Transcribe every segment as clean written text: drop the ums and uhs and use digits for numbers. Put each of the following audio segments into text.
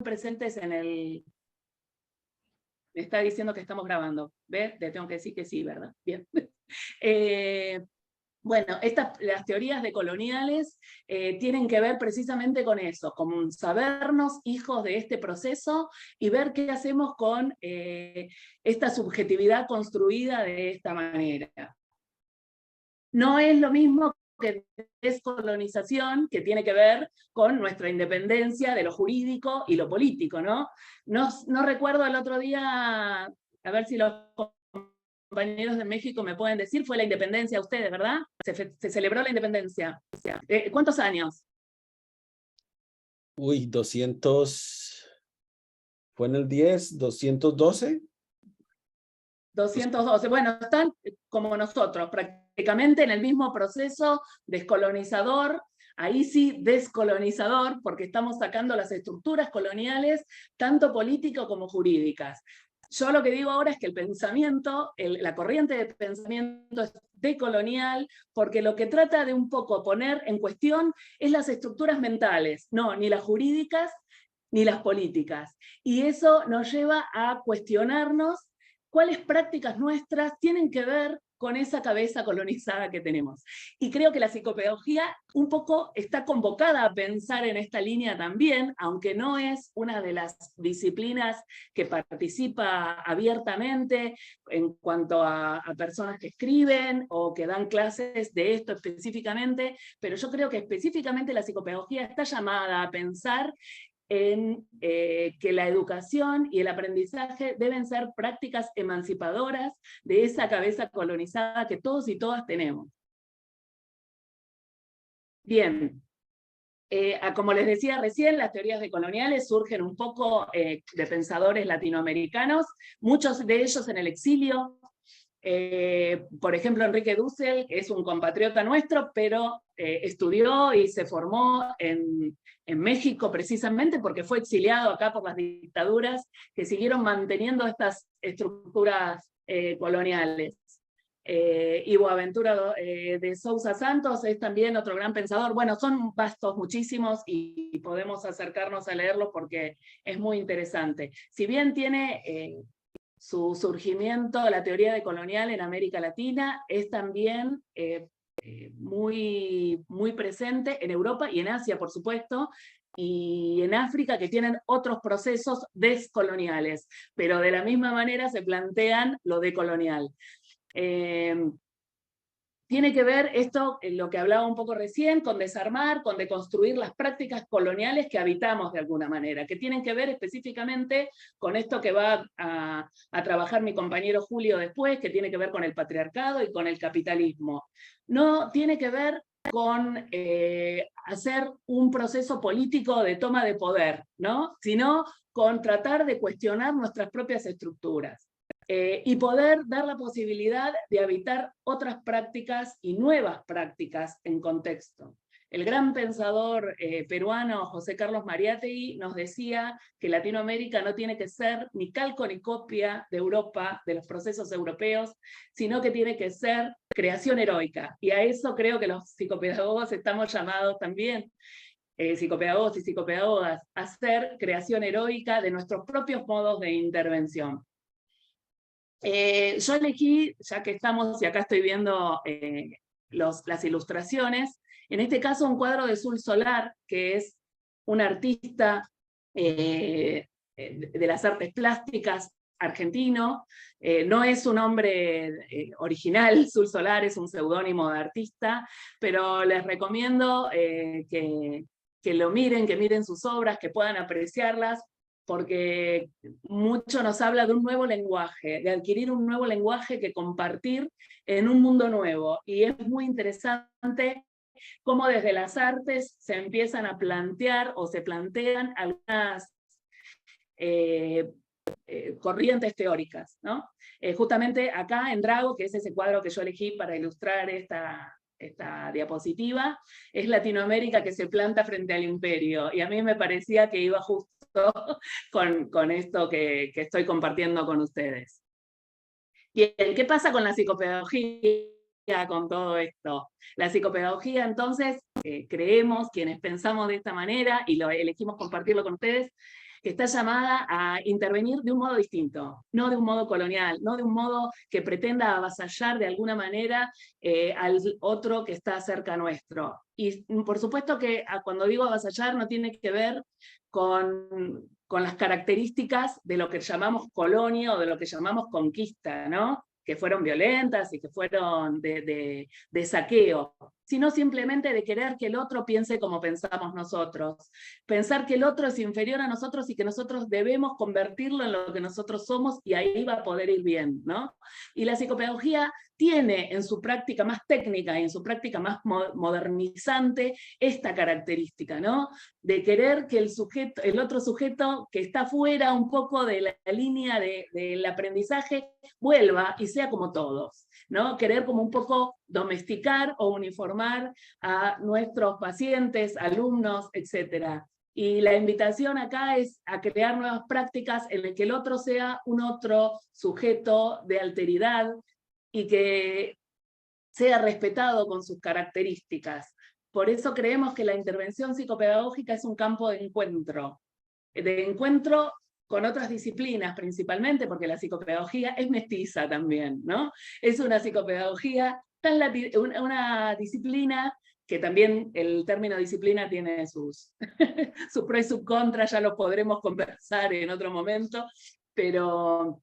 presentes en el... Me está diciendo que estamos grabando, ¿ves? Te tengo que decir que sí, ¿verdad? Bien. Bueno, las teorías decoloniales tienen que ver precisamente con eso, con sabernos hijos de este proceso y ver qué hacemos con esta subjetividad construida de esta manera. No es lo mismo que descolonización, que tiene que ver con nuestra independencia de lo jurídico y lo político, ¿no? No recuerdo el otro día, a ver si los compañeros de México me pueden decir, fue la independencia ustedes, ¿verdad? Se celebró la independencia. ¿Cuántos años? Uy, 200, ¿fue en el 10? ¿212? 212. Bueno, están como nosotros, prácticamente en el mismo proceso descolonizador, ahí sí descolonizador, porque estamos sacando las estructuras coloniales, tanto políticas como jurídicas. Yo lo que digo ahora es que el pensamiento, la corriente de pensamiento es decolonial, porque lo que trata de un poco poner en cuestión es las estructuras mentales, no, ni las jurídicas ni las políticas. Y eso nos lleva a cuestionarnos cuáles prácticas nuestras tienen que ver con esa cabeza colonizada que tenemos. Y creo que la psicopedagogía un poco está convocada a pensar en esta línea también, aunque no es una de las disciplinas que participa abiertamente en cuanto a personas que escriben o que dan clases de esto específicamente, pero yo creo que específicamente la psicopedagogía está llamada a pensar en que la educación y el aprendizaje deben ser prácticas emancipadoras de esa cabeza colonizada que todos y todas tenemos. Bien, como les decía recién, las teorías decoloniales surgen un poco de pensadores latinoamericanos, muchos de ellos en el exilio. Por ejemplo, Enrique Dussel es un compatriota nuestro, pero estudió y se formó en México precisamente porque fue exiliado acá por las dictaduras que siguieron manteniendo estas estructuras coloniales. Ivo Aventura de Sousa Santos es también otro gran pensador. Bueno, son vastos muchísimos y podemos acercarnos a leerlos porque es muy interesante. Si bien tiene su surgimiento, la teoría decolonial en América Latina, es también muy presente en Europa y en Asia, por supuesto, y en África, que tienen otros procesos descoloniales, pero de la misma manera se plantean lo decolonial. Tiene que ver esto, lo que hablaba un poco recién, con desarmar, con deconstruir las prácticas coloniales que habitamos de alguna manera, que tienen que ver específicamente con esto que va a trabajar mi compañero Julio después, que tiene que ver con el patriarcado y con el capitalismo. No tiene que ver con hacer un proceso político de toma de poder, ¿no? Sino con tratar de cuestionar nuestras propias estructuras. Y poder dar la posibilidad de habitar otras prácticas y nuevas prácticas en contexto. El gran pensador peruano José Carlos Mariátegui nos decía que Latinoamérica no tiene que ser ni calco ni copia de Europa, de los procesos europeos, sino que tiene que ser creación heroica. Y a eso creo que los psicopedagogos estamos llamados también, psicopedagogos y psicopedagogas, a hacer creación heroica de nuestros propios modos de intervención. Yo elegí, ya que estamos, y acá estoy viendo las ilustraciones, en este caso un cuadro de Sul Solar, que es un artista de las artes plásticas argentino, no es un nombre original, Sul Solar es un seudónimo de artista, pero les recomiendo que lo miren, que miren sus obras, que puedan apreciarlas, porque mucho nos habla de un nuevo lenguaje, de adquirir un nuevo lenguaje que compartir en un mundo nuevo. Y es muy interesante cómo desde las artes se empiezan a plantear o se plantean algunas corrientes teóricas, ¿no? Justamente acá en Drago, que es ese cuadro que yo elegí para ilustrar esta diapositiva, es Latinoamérica que se planta frente al imperio, y a mí me parecía que iba justo con esto que estoy compartiendo con ustedes. Bien, ¿qué pasa con la psicopedagogía con todo esto? La psicopedagogía, entonces, creemos, quienes pensamos de esta manera, y lo elegimos compartirlo con ustedes, que está llamada a intervenir de un modo distinto, no de un modo colonial, no de un modo que pretenda avasallar de alguna manera al otro que está cerca nuestro. Y por supuesto que cuando digo avasallar no tiene que ver con las características de lo que llamamos colonia o de lo que llamamos conquista, ¿no? Que fueron violentas y que fueron de saqueo, sino simplemente de querer que el otro piense como pensamos nosotros. Pensar que el otro es inferior a nosotros y que nosotros debemos convertirlo en lo que nosotros somos y ahí va a poder ir bien, ¿no? Y la psicopedagogía tiene en su práctica más técnica y en su práctica más modernizante esta característica, ¿no? De querer que el otro sujeto que está fuera un poco de la línea del aprendizaje vuelva y sea como todos, ¿no? Querer como un poco domesticar o uniformar a nuestros pacientes, alumnos, etc. Y la invitación acá es a crear nuevas prácticas en las que el otro sea un otro sujeto de alteridad y que sea respetado con sus características. Por eso creemos que la intervención psicopedagógica es un campo de encuentro con otras disciplinas principalmente, porque la psicopedagogía es mestiza también, ¿no? Es una psicopedagogía, una disciplina que también el término disciplina tiene sus pros y sus contras, ya lo podremos conversar en otro momento, pero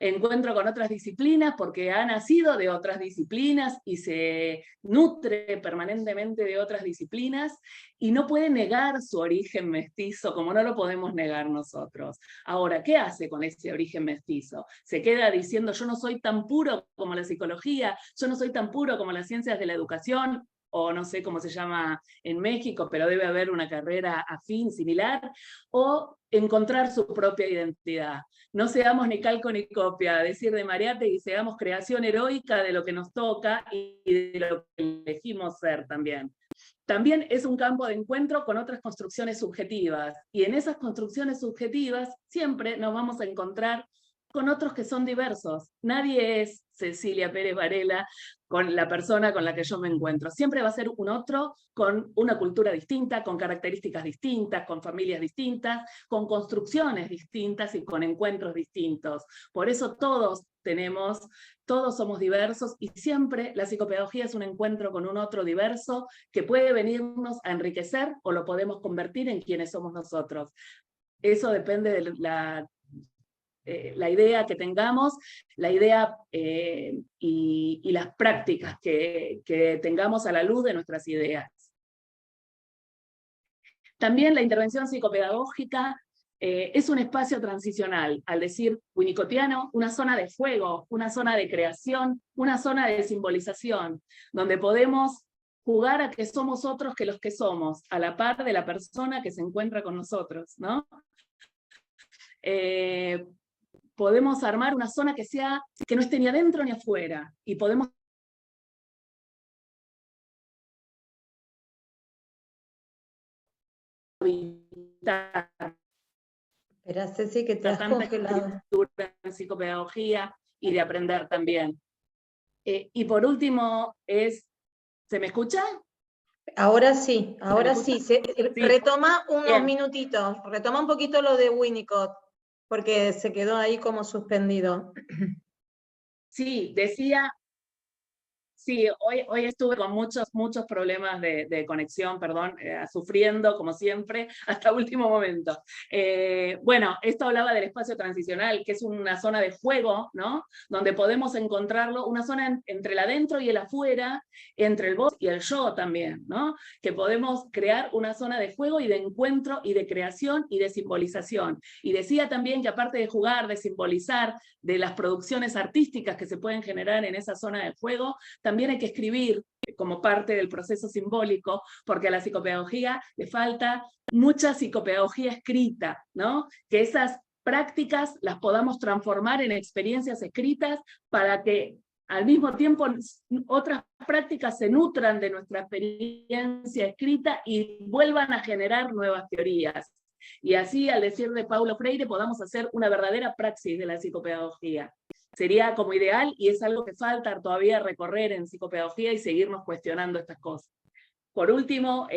encuentro con otras disciplinas porque ha nacido de otras disciplinas y se nutre permanentemente de otras disciplinas y no puede negar su origen mestizo como no lo podemos negar nosotros. Ahora, ¿qué hace con ese origen mestizo? Se queda diciendo yo no soy tan puro como la psicología, yo no soy tan puro como las ciencias de la educación, o no sé cómo se llama en México, pero debe haber una carrera afín, similar, o encontrar su propia identidad. No seamos ni calco ni copia, decir de Mariátegui, seamos creación heroica de lo que nos toca y de lo que elegimos ser también. También es un campo de encuentro con otras construcciones subjetivas, y en esas construcciones subjetivas siempre nos vamos a encontrar con otros que son diversos. Nadie es Cecilia Pérez Varela con la persona con la que yo me encuentro. Siempre va a ser un otro con una cultura distinta, con características distintas, con familias distintas, con construcciones distintas y con encuentros distintos. Por eso todos somos diversos y siempre la psicopedagogía es un encuentro con un otro diverso que puede venirnos a enriquecer o lo podemos convertir en quienes somos nosotros. Eso depende de la idea que tengamos, la idea y las prácticas que tengamos a la luz de nuestras ideas. También la intervención psicopedagógica es un espacio transicional, al decir winnicottiano, una zona de fuego, una zona de creación, una zona de simbolización, donde podemos jugar a que somos otros que los que somos, a la par de la persona que se encuentra con nosotros, ¿no? Podemos armar una zona que no esté ni adentro ni afuera, y podemos habitar. Espera, Ceci, que te has congelado. En psicopedagogía y de aprender también. Y por último ¿se me escucha? Ahora sí, ahora sí. Sí. Retoma unos Bien. minutitos, retoma un poquito lo de Winnicott, porque se quedó ahí como suspendido. Sí, decía... Sí, hoy estuve con muchos problemas de conexión, perdón, sufriendo como siempre, hasta último momento. Bueno, esto hablaba del espacio transicional, que es una zona de juego, ¿no? Donde podemos encontrarlo, una zona entre el adentro y el afuera, entre el vos y el yo también, ¿no? Que podemos crear una zona de juego y de encuentro y de creación y de simbolización. Y decía también que aparte de jugar, de simbolizar, de las producciones artísticas que se pueden generar en esa zona de juego, también hay que escribir como parte del proceso simbólico, porque a la psicopedagogía le falta mucha psicopedagogía escrita, ¿no? Que esas prácticas las podamos transformar en experiencias escritas para que al mismo tiempo otras prácticas se nutran de nuestra experiencia escrita y vuelvan a generar nuevas teorías. Y así, al decir de Paulo Freire, podamos hacer una verdadera praxis de la psicopedagogía. Sería como ideal y es algo que falta todavía recorrer en psicopedagogía y seguirnos cuestionando estas cosas. Por último,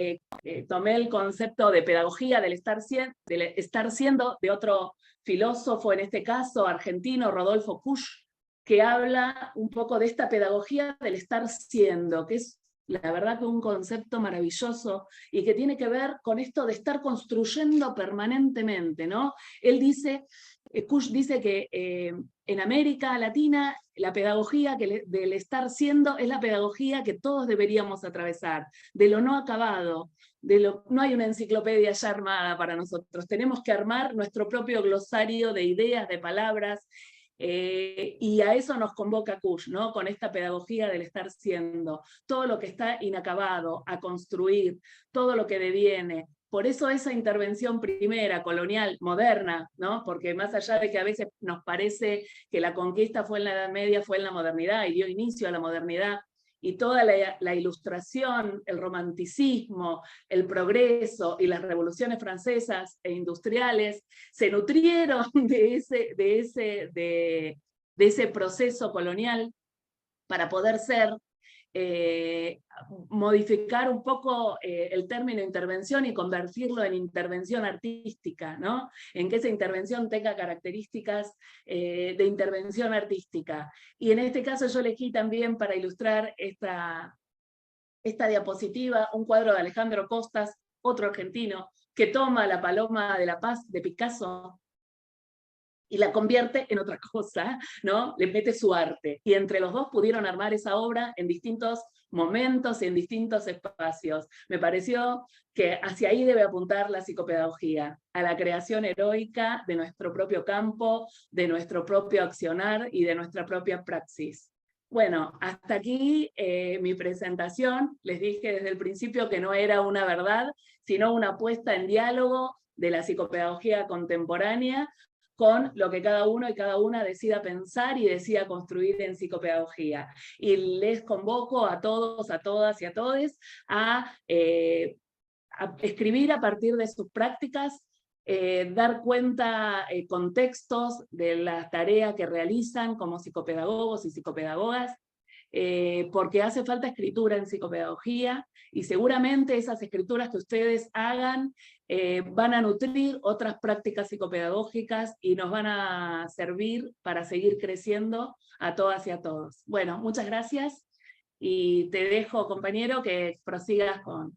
tomé el concepto de pedagogía del estar siendo de otro filósofo, en este caso argentino, Rodolfo Kusch, que habla un poco de esta pedagogía del estar siendo, que es la verdad que un concepto maravilloso y que tiene que ver con esto de estar construyendo permanentemente, ¿no? Él dice, Kusch dice que en América Latina la pedagogía del estar siendo es la pedagogía que todos deberíamos atravesar, de lo no acabado, no hay una enciclopedia ya armada para nosotros, tenemos que armar nuestro propio glosario de ideas, de palabras, y a eso nos convoca Kusch, ¿no? Con esta pedagogía del estar siendo, todo lo que está inacabado, a construir, todo lo que deviene. Por eso esa intervención primera, colonial, moderna, ¿no? Porque más allá de que a veces nos parece que la conquista fue en la Edad Media, fue en la modernidad y dio inicio a la modernidad, y toda la ilustración, el romanticismo, el progreso y las revoluciones francesas e industriales se nutrieron de ese proceso colonial para poder modificar un poco el término intervención y convertirlo en intervención artística, ¿no? En que esa intervención tenga características de intervención artística. Y en este caso yo elegí también para ilustrar esta diapositiva un cuadro de Alejandro Costas, otro argentino, que toma la Paloma de la Paz de Picasso y la convierte en otra cosa, ¿no? Le mete su arte. Y entre los dos pudieron armar esa obra en distintos momentos y en distintos espacios. Me pareció que hacia ahí debe apuntar la psicopedagogía, a la creación heroica de nuestro propio campo, de nuestro propio accionar y de nuestra propia praxis. Bueno, hasta aquí mi presentación. Les dije desde el principio que no era una verdad, sino una puesta en diálogo de la psicopedagogía contemporánea con lo que cada uno y cada una decida pensar y decida construir en psicopedagogía. Y les convoco a todos, a todas y a todes a escribir a partir de sus prácticas, dar cuenta contextos de la tarea que realizan como psicopedagogos y psicopedagogas, porque hace falta escritura en psicopedagogía, y seguramente esas escrituras que ustedes hagan van a nutrir otras prácticas psicopedagógicas y nos van a servir para seguir creciendo a todas y a todos. Bueno, muchas gracias, y te dejo, compañero, que prosigas con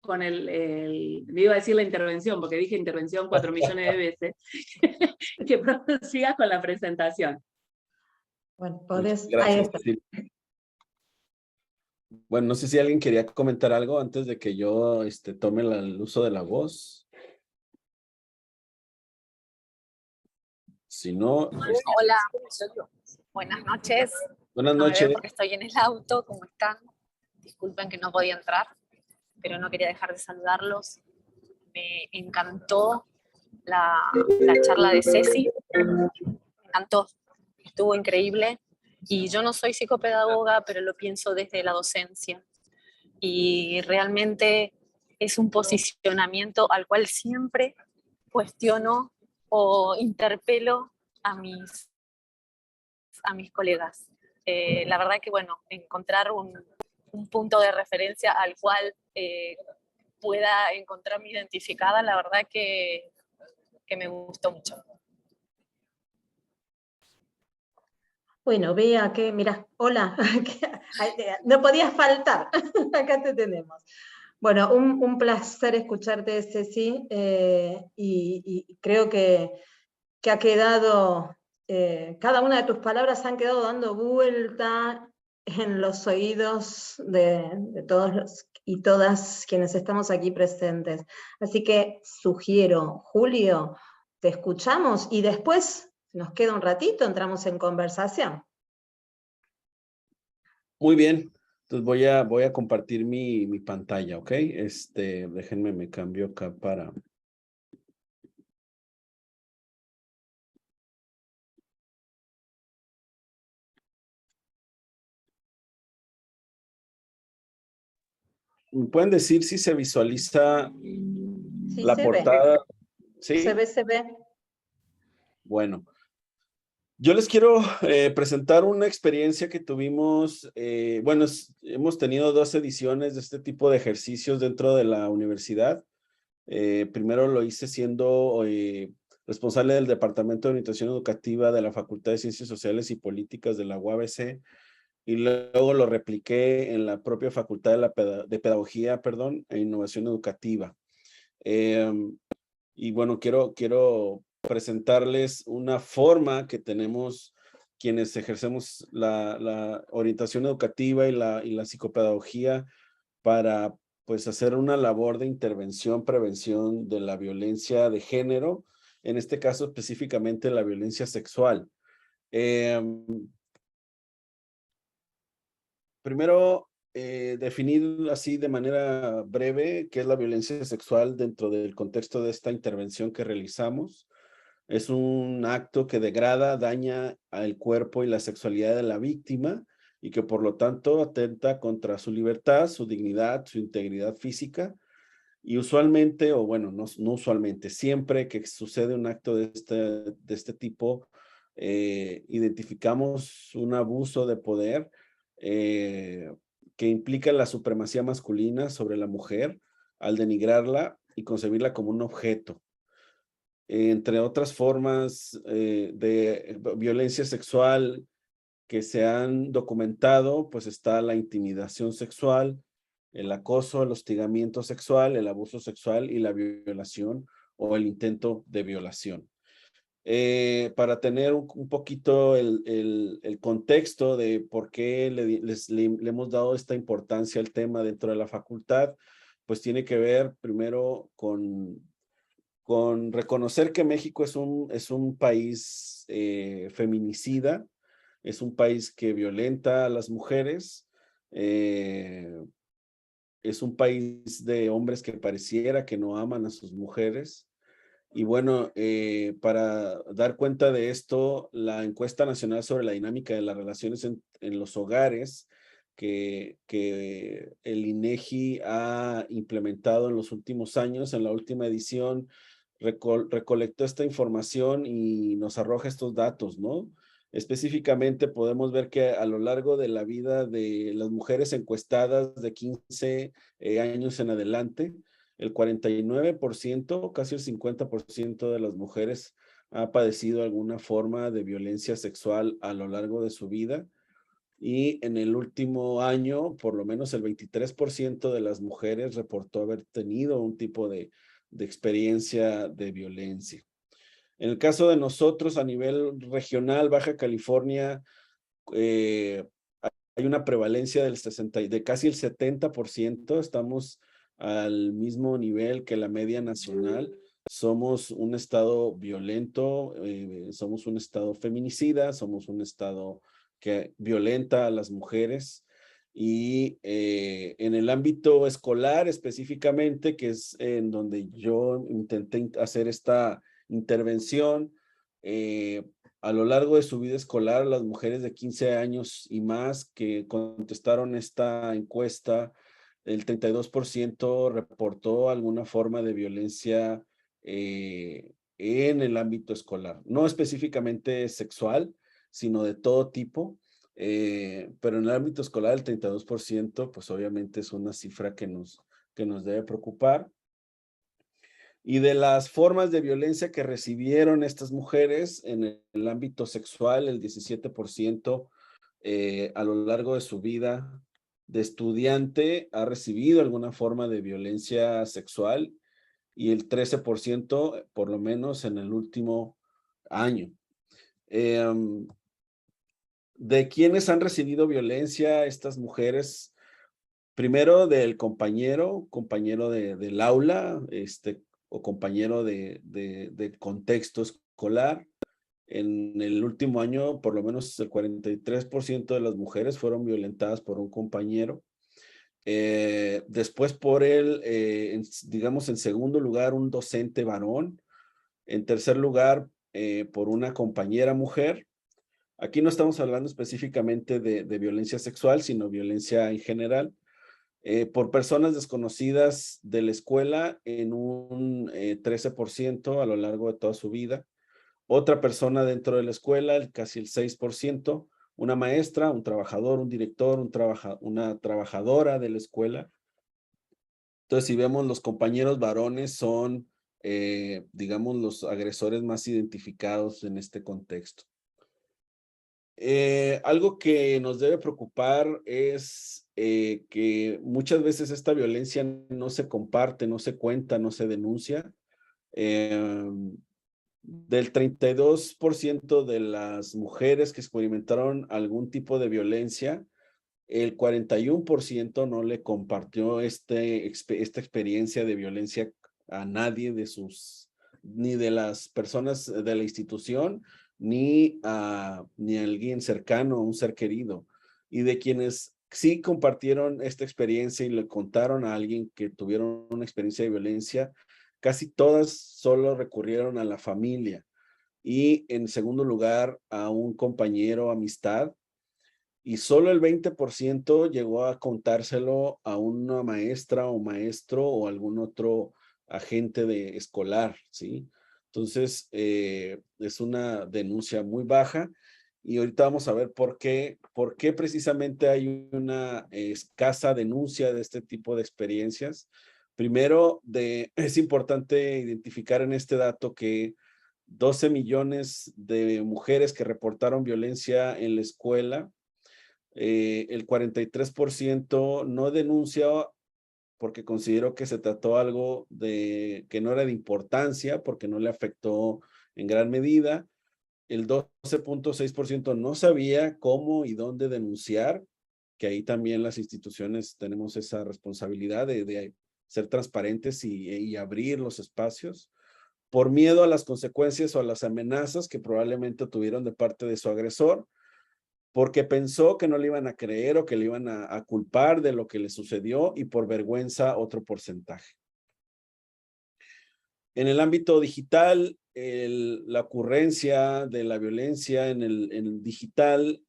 me iba a decir la intervención, porque dije intervención 4 millones de veces, que prosigas con la presentación. Bueno, podés... Gracias. Sí. Bueno, no sé si alguien quería comentar algo antes de que yo tome el uso de la voz. Si no... Hola, buenas noches. Buenas noches. Porque estoy en el auto, ¿cómo están? Disculpen que no podía entrar, pero no quería dejar de saludarlos. Me encantó la charla de Ceci, me encantó, estuvo increíble. Y yo no soy psicopedagoga, pero lo pienso desde la docencia. Y realmente es un posicionamiento al cual siempre cuestiono o interpelo a mis colegas. La verdad que, bueno, encontrar un punto de referencia al cual pueda encontrarme identificada, la verdad que me gustó mucho. Bueno, Bea, que mira, hola, no podías faltar, acá te tenemos. Bueno, un placer escucharte, Ceci, y creo que ha quedado, cada una de tus palabras han quedado dando vuelta en los oídos de todos los y todas quienes estamos aquí presentes. Así que sugiero, Julio, te escuchamos y después nos queda un ratito, entramos en conversación. Muy bien, entonces voy a compartir mi pantalla, ¿ok? Déjenme, me cambio acá para... ¿Me pueden decir si se visualiza Sí, la portada? ¿Sí? Se ve. Bueno, Yo les quiero presentar una experiencia que tuvimos, bueno, hemos tenido 2 ediciones de este tipo de ejercicios dentro de la universidad. Primero lo hice siendo responsable del Departamento de Orientación Educativa de la Facultad de Ciencias Sociales y Políticas de la UABC, y luego lo repliqué en la propia Facultad de Pedagogía, perdón, e Innovación Educativa. Y bueno, quiero presentarles una forma que tenemos quienes ejercemos la orientación educativa y la psicopedagogía para pues hacer una labor de intervención, prevención de la violencia de género, en este caso específicamente la violencia sexual. Primero, definir así de manera breve qué es la violencia sexual dentro del contexto de esta intervención que realizamos. Es un acto que degrada, daña al cuerpo y la sexualidad de la víctima y que por lo tanto atenta contra su libertad, su dignidad, su integridad física. Y usualmente, o bueno, no usualmente, siempre que sucede un acto de este tipo, identificamos un abuso de poder que implica la supremacía masculina sobre la mujer al denigrarla y concebirla como un objeto. Entre otras formas de violencia sexual que se han documentado, pues está la intimidación sexual, el acoso, el hostigamiento sexual, el abuso sexual y la violación o el intento de violación. Para tener un poquito el contexto de por qué le hemos dado esta importancia al tema dentro de la facultad, pues tiene que ver primero con reconocer que México es un país feminicida, es un país que violenta a las mujeres, es un país de hombres que pareciera que no aman a sus mujeres. Y bueno, para dar cuenta de esto, la encuesta nacional sobre la dinámica de las relaciones en los hogares que el INEGI ha implementado en los últimos años, en la última edición, recolectó esta información y nos arroja estos datos, ¿no? Específicamente podemos ver que a lo largo de la vida de las mujeres encuestadas de 15 años en adelante, el 49%, casi el 50% de las mujeres ha padecido alguna forma de violencia sexual a lo largo de su vida. Y en el último año, por lo menos el 23% de las mujeres reportó haber tenido un tipo de experiencia de violencia. En el caso de nosotros, a nivel regional, Baja California, hay una prevalencia de casi el 70%. Estamos al mismo nivel que la media nacional. Somos un estado violento, somos un estado feminicida, somos un estado que violenta a las mujeres. Y en el ámbito escolar específicamente, que es en donde yo intenté hacer esta intervención, a lo largo de su vida escolar, las mujeres de 15 años y más que contestaron esta encuesta, el 32% reportó alguna forma de violencia en el ámbito escolar. No específicamente sexual, sino de todo tipo. Pero en el ámbito escolar el 32%, pues obviamente es una cifra que nos debe preocupar. Y de las formas de violencia que recibieron estas mujeres en el ámbito sexual, el 17% a lo largo de su vida de estudiante ha recibido alguna forma de violencia sexual y el 13% por lo menos en el último año. ¿De quiénes han recibido violencia estas mujeres? Primero del compañero del aula, o compañero de contexto escolar. En el último año, por lo menos el 43% de las mujeres fueron violentadas por un compañero. Después por digamos en segundo lugar, un docente varón. En tercer lugar, por una compañera mujer. Aquí no estamos hablando específicamente de violencia sexual, sino violencia en general. Por personas desconocidas de la escuela en un 13% a lo largo de toda su vida. Otra persona dentro de la escuela, casi el 6%, una maestra, un trabajador, un director, una trabajadora de la escuela. Entonces, si vemos, los compañeros varones son, digamos, los agresores más identificados en este contexto. Algo que nos debe preocupar es que muchas veces esta violencia no se comparte, no se cuenta, no se denuncia. Del 32% de las mujeres que experimentaron algún tipo de violencia, el 41% no le compartió esta experiencia de violencia a nadie ni de las personas de la institución, ni a alguien cercano, a un ser querido. Y de quienes sí compartieron esta experiencia y le contaron a alguien que tuvieron una experiencia de violencia, casi todas solo recurrieron a la familia. Y en segundo lugar, a un compañero, amistad, y solo el 20% llegó a contárselo a una maestra o maestro o algún otro agente escolar, ¿sí? Entonces, es una denuncia muy baja y ahorita vamos a ver por qué precisamente hay una escasa denuncia de este tipo de experiencias. Primero, es importante identificar en este dato que 12 millones de mujeres que reportaron violencia en la escuela, el 43% no denuncia porque consideró que se trató algo que no era de importancia, porque no le afectó en gran medida. El 12.6% no sabía cómo y dónde denunciar, que ahí también las instituciones tenemos esa responsabilidad de ser transparentes y abrir los espacios, por miedo a las consecuencias o a las amenazas que probablemente tuvieron de parte de su agresor, porque pensó que no le iban a creer o que le iban a culpar de lo que le sucedió, y por vergüenza otro porcentaje. En el ámbito digital, la ocurrencia de la violencia en el digital,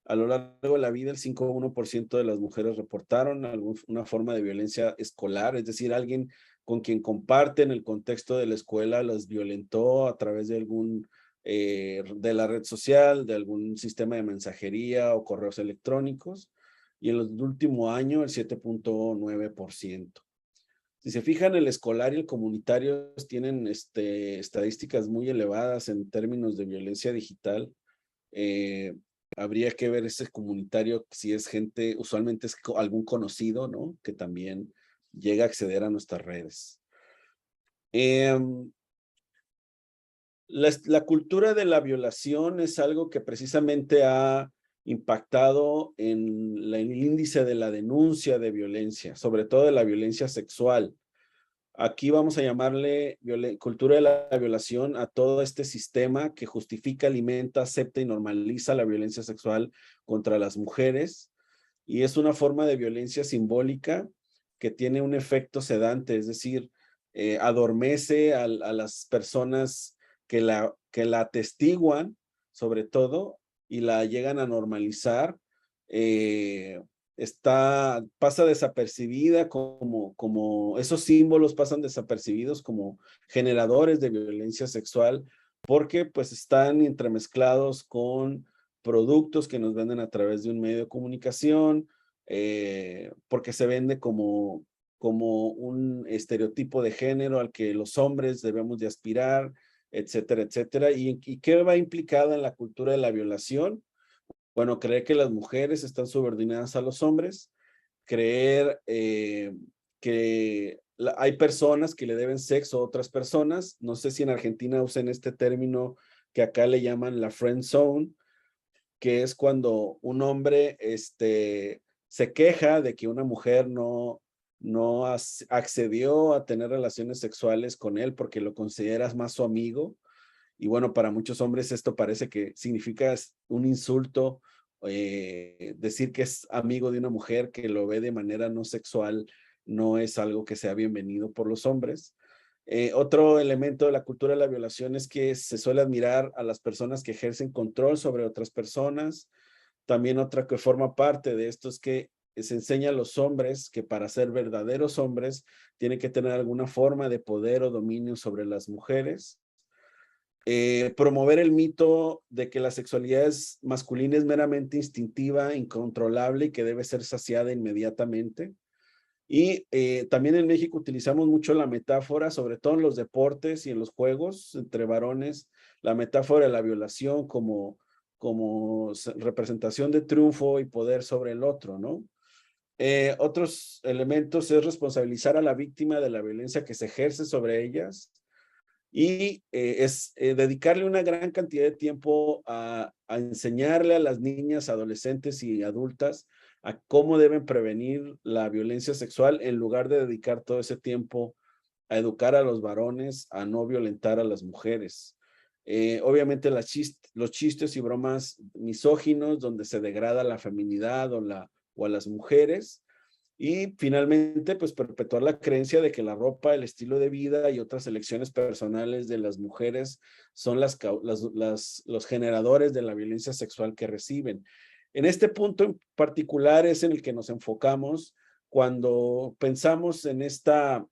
a lo largo de la vida, el 5.1% de las mujeres reportaron una forma de violencia escolar, es decir, alguien con quien comparten el contexto de la escuela las violentó a través de de la red social, de algún sistema de mensajería o correos electrónicos, y en el último año el 7.9%. Si se fijan, el escolar y el comunitario tienen estadísticas muy elevadas en términos de violencia digital. Habría que ver ese comunitario, si es gente, usualmente es algún conocido, ¿no? Que también llega a acceder a nuestras redes. La cultura de la violación es algo que precisamente ha impactado en el índice de la denuncia de violencia, sobre todo de la violencia sexual. Aquí vamos a llamarle cultura de la violación a todo este sistema que justifica, alimenta, acepta y normaliza la violencia sexual contra las mujeres. Y es una forma de violencia simbólica que tiene un efecto sedante, es decir, adormece a las personas que la atestiguan, sobre todo, y la llegan a normalizar. Pasa desapercibida como esos símbolos pasan desapercibidos como generadores de violencia sexual, porque pues están entremezclados con productos que nos venden a través de un medio de comunicación, porque se vende como un estereotipo de género al que los hombres debemos de aspirar, etcétera, etcétera. ¿Y qué va implicada en la cultura de la violación? Bueno, creer que las mujeres están subordinadas a los hombres, creer que hay personas que le deben sexo a otras personas. No sé si en Argentina usan este término que acá le llaman la friend zone, que es cuando un hombre se queja de que una mujer no accedió a tener relaciones sexuales con él porque lo consideras más su amigo. Y bueno, para muchos hombres esto parece que significa un insulto, decir que es amigo de una mujer que lo ve de manera no sexual no es algo que sea bienvenido por los hombres. Otro elemento de la cultura de la violación es que se suele admirar a las personas que ejercen control sobre otras personas. También otra que forma parte de esto es que se enseña a los hombres que para ser verdaderos hombres tienen que tener alguna forma de poder o dominio sobre las mujeres. promover el mito de que la sexualidad masculina es meramente instintiva, incontrolable y que debe ser saciada inmediatamente. Y también en México utilizamos mucho la metáfora, sobre todo en los deportes y en los juegos entre varones, la metáfora de la violación como representación de triunfo y poder sobre el otro, ¿no? Otros elementos es responsabilizar a la víctima de la violencia que se ejerce sobre ellas y es dedicarle una gran cantidad de tiempo a enseñarle a las niñas, adolescentes y adultas a cómo deben prevenir la violencia sexual en lugar de dedicar todo ese tiempo a educar a los varones, a no violentar a las mujeres. Obviamente los chistes y bromas misóginos donde se degrada la feminidad o a las mujeres. Y finalmente, pues perpetuar la creencia de que la ropa, el estilo de vida y otras elecciones personales de las mujeres son los generadores de la violencia sexual que reciben. En este punto en particular es en el que nos enfocamos cuando pensamos en esta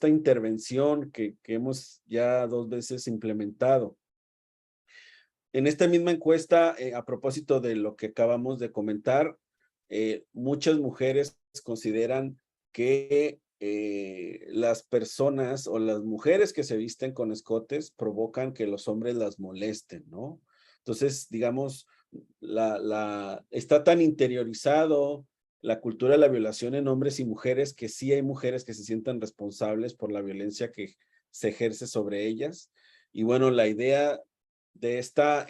intervención que hemos ya 2 veces implementado. En esta misma encuesta, a propósito de lo que acabamos de comentar, muchas mujeres consideran que las personas o las mujeres que se visten con escotes provocan que los hombres las molesten, ¿no? Entonces, digamos, está tan interiorizado la cultura de la violación en hombres y mujeres que sí hay mujeres que se sientan responsables por la violencia que se ejerce sobre ellas. Y bueno, la idea de esta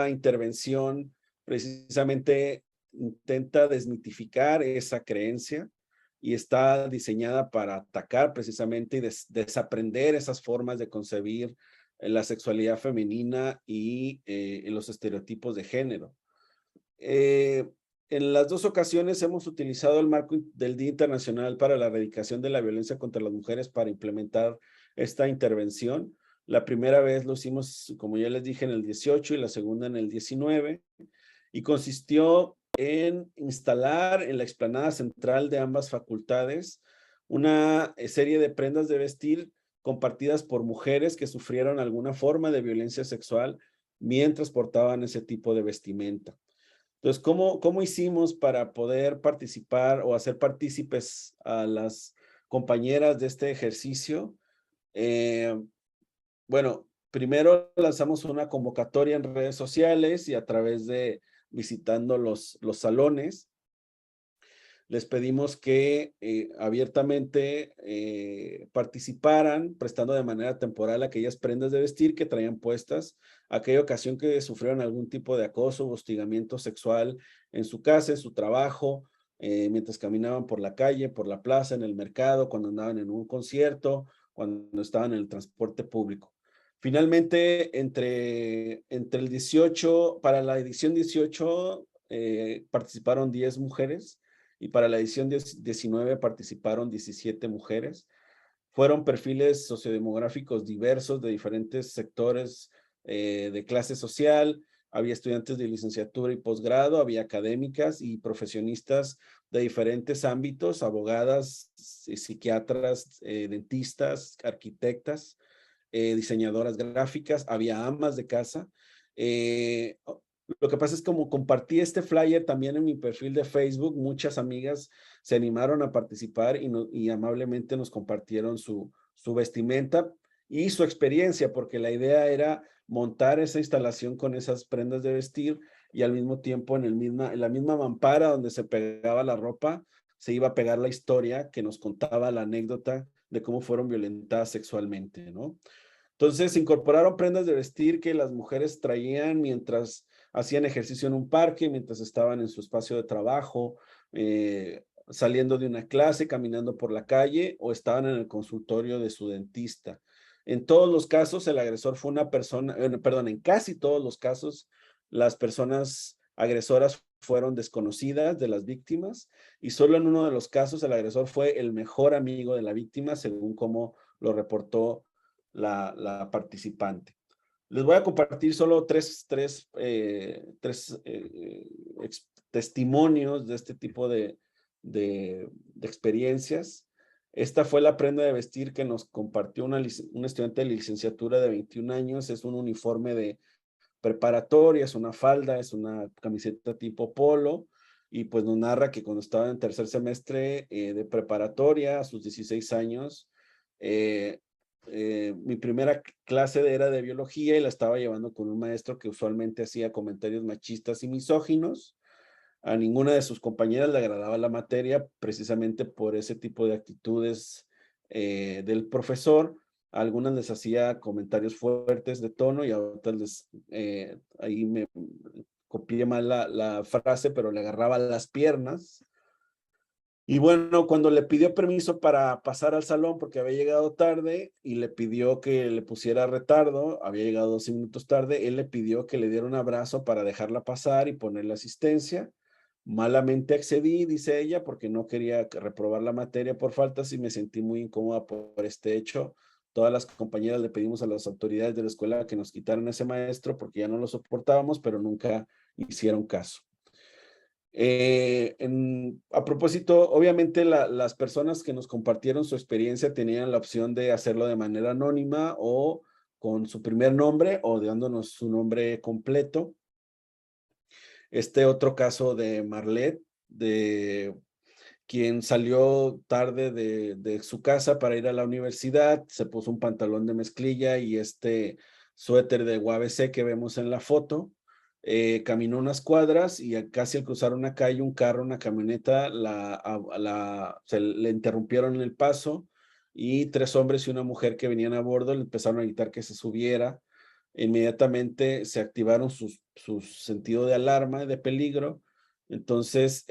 intervención precisamente intenta desmitificar esa creencia y está diseñada para atacar precisamente y desaprender esas formas de concebir la sexualidad femenina y los estereotipos de género. En las 2 ocasiones hemos utilizado el marco del Día Internacional para la Erradicación de la Violencia contra las Mujeres para implementar esta intervención. La primera vez lo hicimos, como ya les dije, en el 18 y la segunda en el 19, y consistió en instalar en la explanada central de ambas facultades una serie de prendas de vestir compartidas por mujeres que sufrieron alguna forma de violencia sexual mientras portaban ese tipo de vestimenta. Entonces, ¿cómo hicimos para poder participar o hacer partícipes a las compañeras de este ejercicio? Bueno, primero lanzamos una convocatoria en redes sociales y a través de visitando los salones. Les pedimos que abiertamente participaran, prestando de manera temporal aquellas prendas de vestir que traían puestas, aquella ocasión que sufrieron algún tipo de acoso o hostigamiento sexual en su casa, en su trabajo, mientras caminaban por la calle, por la plaza, en el mercado, cuando andaban en un concierto, cuando estaban en el transporte público. Finalmente, entre el 18, para la edición 18, participaron 10 mujeres y para la edición 19 participaron 17 mujeres. Fueron perfiles sociodemográficos diversos de diferentes sectores de clase social. Había estudiantes de licenciatura y posgrado, había académicas y profesionistas de diferentes ámbitos, abogadas, psiquiatras, dentistas, arquitectas, diseñadoras gráficas, había amas de casa. Lo que pasa es como compartí este flyer también en mi perfil de Facebook, muchas amigas se animaron a participar y amablemente nos compartieron su vestimenta y su experiencia, porque la idea era montar esa instalación con esas prendas de vestir y al mismo tiempo en la misma mampara donde se pegaba la ropa, se iba a pegar la historia que nos contaba la anécdota de cómo fueron violentadas sexualmente, ¿no? Entonces incorporaron prendas de vestir que las mujeres traían mientras hacían ejercicio en un parque, mientras estaban en su espacio de trabajo, saliendo de una clase, caminando por la calle o estaban en el consultorio de su dentista. En todos los casos, el agresor fue una persona, perdón, en casi todos los casos, las personas agresoras fueron desconocidas de las víctimas y solo en uno de los casos el agresor fue el mejor amigo de la víctima, según como lo reportó la participante. Les voy a compartir solo tres testimonios de este tipo de experiencias. Esta fue la prenda de vestir que nos compartió una estudiante de licenciatura de 21 años. Es un uniforme de preparatoria, es una falda, es una camiseta tipo polo, y pues nos narra que cuando estaba en tercer semestre de preparatoria, a sus 16 años, mi primera clase era de biología y la estaba llevando con un maestro que usualmente hacía comentarios machistas y misóginos. A ninguna de sus compañeras le agradaba la materia precisamente por ese tipo de actitudes del profesor. A algunas les hacía comentarios fuertes de tono y a otras ahí me copié mal la frase, pero le agarraba las piernas. Y bueno, cuando le pidió permiso para pasar al salón porque había llegado tarde y le pidió que le pusiera retardo, había llegado 12 minutos tarde, él le pidió que le diera un abrazo para dejarla pasar y ponerle asistencia. Malamente accedí, dice ella, porque no quería reprobar la materia por faltas y me sentí muy incómoda por este hecho. Todas las compañeras le pedimos a las autoridades de la escuela que nos quitaran ese maestro porque ya no lo soportábamos, pero nunca hicieron caso. A propósito, obviamente las personas que nos compartieron su experiencia tenían la opción de hacerlo de manera anónima o con su primer nombre o dándonos su nombre completo. Este otro caso de Marlet, de quien salió tarde de su casa para ir a la universidad, se puso un pantalón de mezclilla y este suéter de UABC que vemos en la foto. Caminó unas cuadras y casi al cruzar una calle, un carro, una camioneta, se le interrumpieron el paso y 3 hombres y una mujer que venían a bordo le empezaron a gritar que se subiera. Inmediatamente se activaron sus sentidos de alarma, de peligro. Entonces,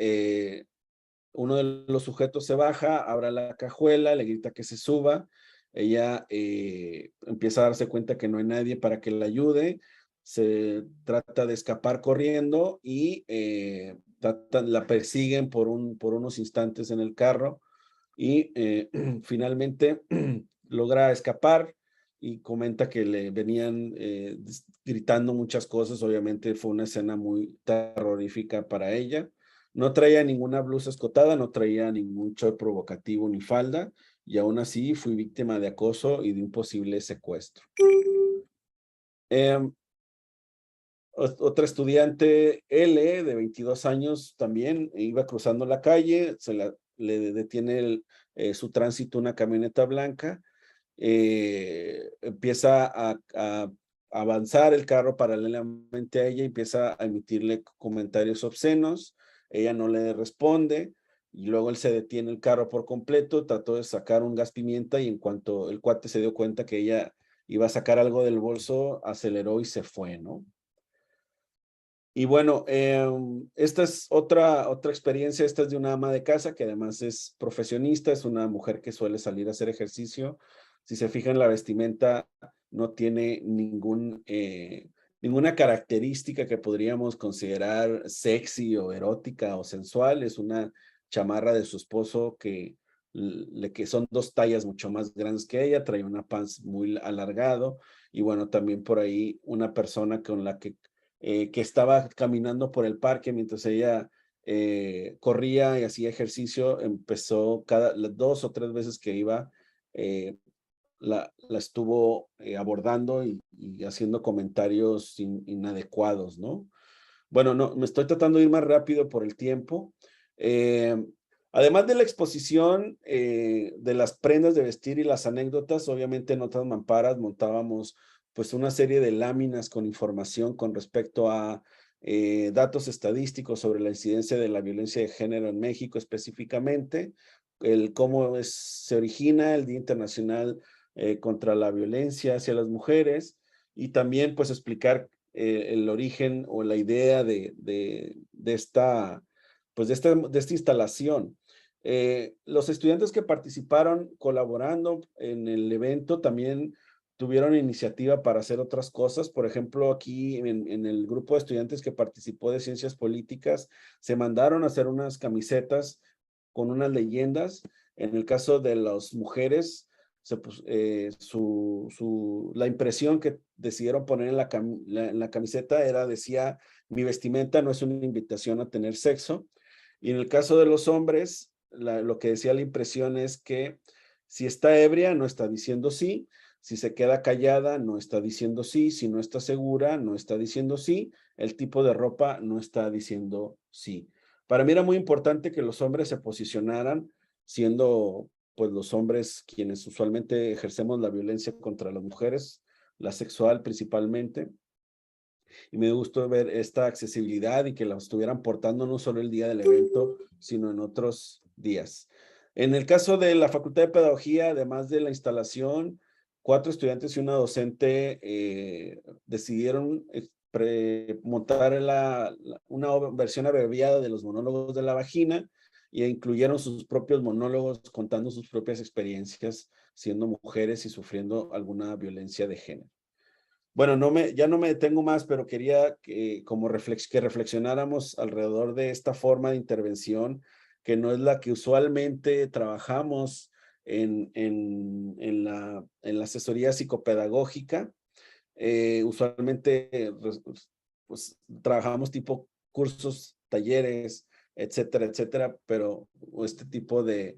uno de los sujetos se baja, abre la cajuela, le grita que se suba. Ella empieza a darse cuenta que no hay nadie para que la ayude. Se trata de escapar corriendo y la persiguen por unos instantes en el carro y finalmente logra escapar y comenta que le venían gritando muchas cosas. Obviamente fue una escena muy terrorífica para ella. No traía ninguna blusa escotada, no traía ningún short provocativo ni falda, y aún así fui víctima de acoso y de un posible secuestro. Otra estudiante, L, de 22 años, también iba cruzando la calle, le detiene su tránsito una camioneta blanca, empieza a avanzar el carro paralelamente a ella, empieza a emitirle comentarios obscenos, ella no le responde, y luego él se detiene el carro por completo, trató de sacar un gas pimienta y en cuanto el cuate se dio cuenta que ella iba a sacar algo del bolso, aceleró y se fue, ¿no? Y bueno, esta es otra experiencia. Esta es de una ama de casa que además es profesionista, es una mujer que suele salir a hacer ejercicio. Si se fijan, la vestimenta no tiene ninguna característica que podríamos considerar sexy o erótica o sensual. Es una chamarra de su esposo que son 2 tallas mucho más grandes que ella, trae una pants muy alargado y bueno, también por ahí una persona con la que estaba caminando por el parque mientras ella corría y hacía ejercicio, empezó las 2 o 3 veces que iba, la estuvo abordando y haciendo comentarios inadecuados, ¿no? Bueno, no, me estoy tratando de ir más rápido por el tiempo. Además de la exposición de las prendas de vestir y las anécdotas, obviamente en otras mamparas montábamos pues una serie de láminas con información con respecto a datos estadísticos sobre la incidencia de la violencia de género en México específicamente, cómo se origina el Día Internacional contra la Violencia hacia las Mujeres y también pues explicar el origen o la idea de esta instalación. Los estudiantes que participaron colaborando en el evento también tuvieron iniciativa para hacer otras cosas. Por ejemplo, aquí en el grupo de estudiantes que participó de Ciencias Políticas, se mandaron a hacer unas camisetas con unas leyendas. En el caso de las mujeres, la impresión que decidieron poner en la camiseta decía, mi vestimenta no es una invitación a tener sexo. Y en el caso de los hombres, lo que decía la impresión es que si está ebria, no está diciendo sí. Si se queda callada, no está diciendo sí. Si no está segura, no está diciendo sí. El tipo de ropa no está diciendo sí. Para mí era muy importante que los hombres se posicionaran, siendo pues los hombres quienes usualmente ejercemos la violencia contra las mujeres, la sexual principalmente. Y me gustó ver esta accesibilidad y que la estuvieran portando no solo el día del evento, sino en otros días. En el caso de la Facultad de Pedagogía, además de la instalación, 4 estudiantes y una docente decidieron montar una versión abreviada de los monólogos de la vagina e incluyeron sus propios monólogos contando sus propias experiencias siendo mujeres y sufriendo alguna violencia de género. Bueno, ya no me detengo más, pero quería que reflexionáramos alrededor de esta forma de intervención, que no es la que usualmente trabajamos en la asesoría psicopedagógica. Usualmente pues, trabajamos tipo cursos, talleres, etcétera, etcétera, pero este tipo de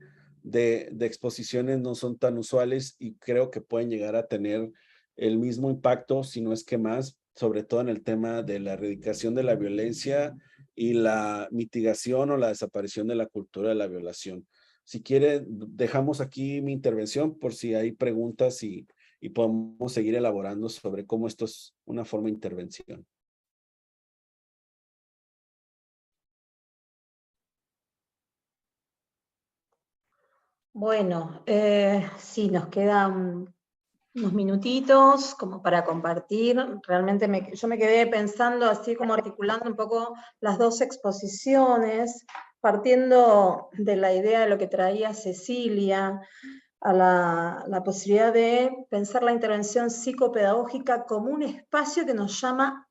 exposiciones no son tan usuales y creo que pueden llegar a tener el mismo impacto, si no es que más, sobre todo en el tema de la erradicación de la violencia y la mitigación o la desaparición de la cultura de la violación. Si quiere, dejamos aquí mi intervención por si hay preguntas y podemos seguir elaborando sobre cómo esto es una forma de intervención. Bueno, sí, nos quedan unos minutitos como para compartir. Realmente yo me quedé pensando así como articulando un poco las dos exposiciones, partiendo de la idea de lo que traía Cecilia, a la posibilidad de pensar la intervención psicopedagógica como un espacio que nos llama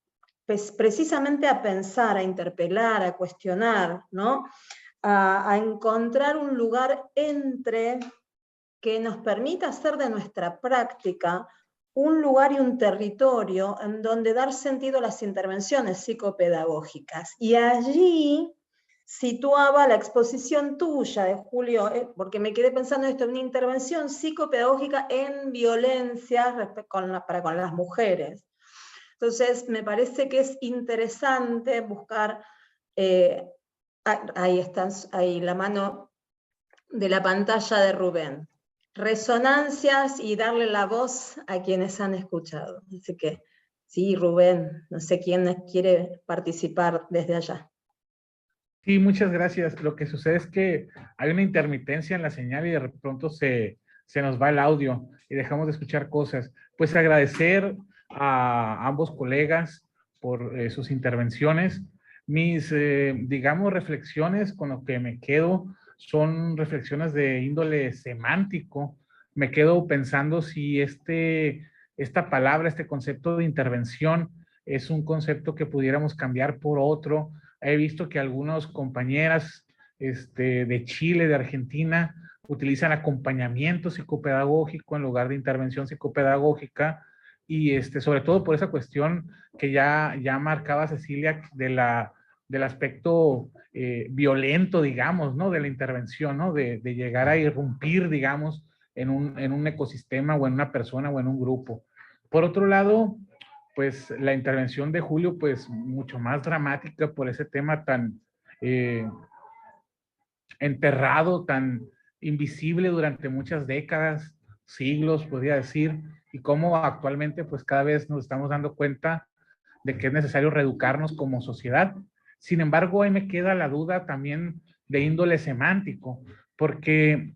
precisamente a pensar, a interpelar, a cuestionar, ¿no? A encontrar un lugar entre que nos permita hacer de nuestra práctica un lugar y un territorio en donde dar sentido a las intervenciones psicopedagógicas. Y allí situaba la exposición tuya de Julio, porque me quedé pensando en esto, una intervención psicopedagógica en violencia para con las mujeres. Entonces, me parece que es interesante buscar, ahí está, ahí la mano de la pantalla de Rubén, resonancias y darle la voz a quienes han escuchado. Así que, sí, Rubén, no sé quién quiere participar desde allá. Sí, muchas gracias. Lo que sucede es que hay una intermitencia en la señal y de pronto se nos va el audio y dejamos de escuchar cosas. Pues agradecer a ambos colegas por sus intervenciones. Mis, digamos, reflexiones con lo que me quedo son reflexiones de índole semántico. Me quedo pensando si esta palabra, este concepto de intervención es un concepto que pudiéramos cambiar por otro. He visto que algunas compañeras de Chile, de Argentina, utilizan acompañamiento psicopedagógico en lugar de intervención psicopedagógica y sobre todo por esa cuestión que ya marcaba Cecilia del aspecto violento, digamos, ¿no? De la intervención, ¿no? De llegar a irrumpir, digamos, en un ecosistema o en una persona o en un grupo. Por otro lado, pues la intervención de Julio, pues mucho más dramática por ese tema tan enterrado, tan invisible durante muchas décadas, siglos, podría decir, y cómo actualmente pues cada vez nos estamos dando cuenta de que es necesario reeducarnos como sociedad. Sin embargo, ahí me queda la duda también de índole semántico, porque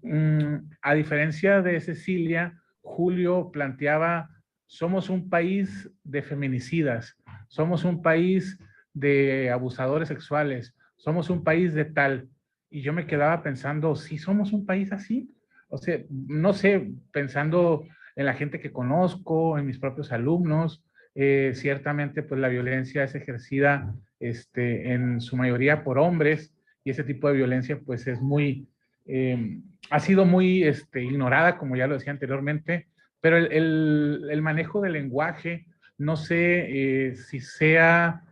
a diferencia de Cecilia, Julio planteaba, somos un país de feminicidas, somos un país de abusadores sexuales, somos un país de tal. Y yo me quedaba pensando, ¿sí somos un país así? O sea, no sé, pensando en la gente que conozco, en mis propios alumnos, ciertamente pues la violencia es ejercida en su mayoría por hombres y ese tipo de violencia pues es muy, ha sido muy ignorada, como ya lo decía anteriormente, pero el manejo del lenguaje, no sé si sea,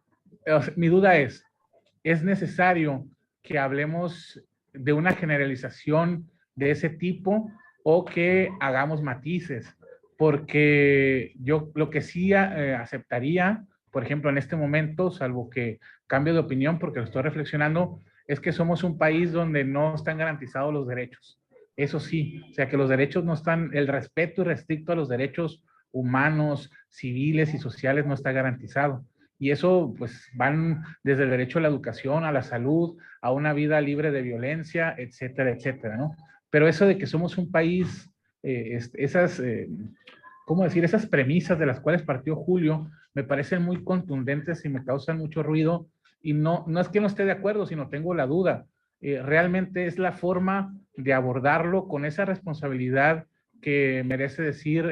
o sea, mi duda es necesario que hablemos de una generalización de ese tipo o que hagamos matices, porque yo lo que sí aceptaría, por ejemplo, en este momento, salvo que cambio de opinión porque lo estoy reflexionando, es que somos un país donde no están garantizados los derechos. Eso sí, o sea que los derechos no están, el respeto irrestricto a los derechos humanos, civiles y sociales no está garantizado. Y eso pues van desde el derecho a la educación, a la salud, a una vida libre de violencia, etcétera, etcétera, ¿no? Pero eso de que somos un país, ¿cómo decir? Esas premisas de las cuales partió Julio me parecen muy contundentes y me causan mucho ruido, y no es que no esté de acuerdo, sino tengo la duda. Realmente es la forma de abordarlo con esa responsabilidad que merece decir,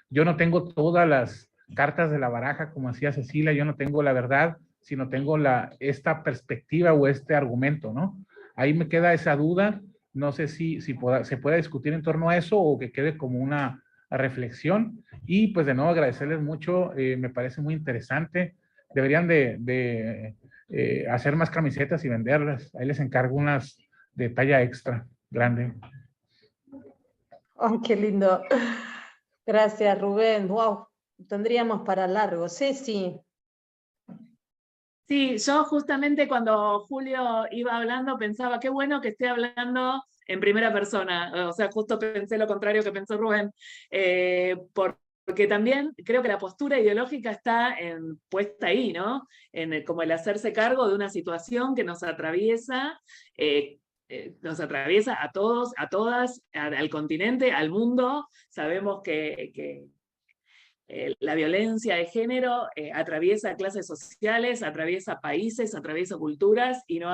yo no tengo todas las cartas de la baraja, como decía Cecilia, yo no tengo la verdad, sino tengo esta perspectiva o este argumento, ¿no? Ahí me queda esa duda, no sé si se puede discutir en torno a eso o que quede como una reflexión. Y pues de nuevo agradecerles mucho, me parece muy interesante. Deberían de hacer más camisetas y venderlas. Ahí les encargo unas de talla extra, grande. Oh, qué lindo. Gracias, Rubén. Wow, tendríamos para largo. Sí. Sí, yo justamente cuando Julio iba hablando pensaba, qué bueno que esté hablando en primera persona. O sea, justo pensé lo contrario que pensó Rubén. Porque también creo que la postura ideológica está puesta ahí, ¿no? Como el hacerse cargo de una situación que nos atraviesa a todos, a todas, al continente, al mundo. Sabemos que la violencia de género atraviesa clases sociales, atraviesa países, atraviesa culturas, y no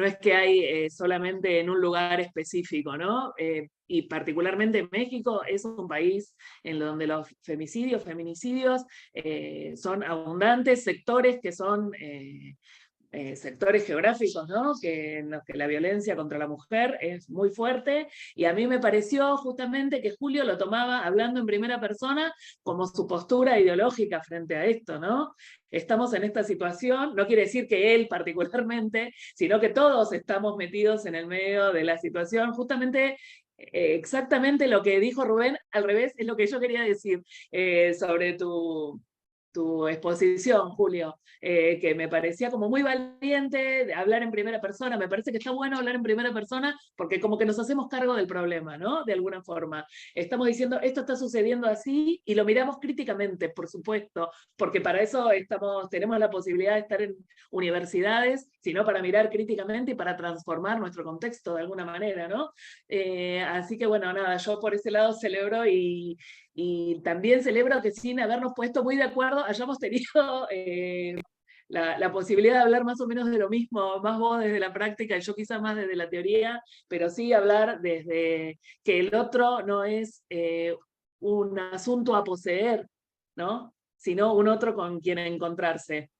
es que hay solamente en un lugar específico, ¿no? Y particularmente México es un país en donde los femicidios, feminicidios son abundantes, sectores que son sectores geográficos, ¿no? En los que la violencia contra la mujer es muy fuerte, y a mí me pareció justamente que Julio lo tomaba hablando en primera persona como su postura ideológica frente a esto, ¿no? Estamos en esta situación, no quiere decir que él particularmente, sino que todos estamos metidos en el medio de la situación, justamente exactamente lo que dijo Rubén, al revés, es lo que yo quería decir sobre tu exposición, Julio, que me parecía como muy valiente de hablar en primera persona. Me parece que está bueno hablar en primera persona porque como que nos hacemos cargo del problema, ¿no? De alguna forma. Estamos diciendo, esto está sucediendo así, y lo miramos críticamente, por supuesto, porque para eso tenemos la posibilidad de estar en universidades, sino para mirar críticamente y para transformar nuestro contexto de alguna manera, ¿no? Así que bueno, nada, yo por ese lado celebro y también celebro que sin habernos puesto muy de acuerdo hayamos tenido la posibilidad de hablar más o menos de lo mismo, más vos desde la práctica y yo quizás más desde la teoría, pero sí hablar desde que el otro no es un asunto a poseer, ¿no? Sino un otro con quien encontrarse.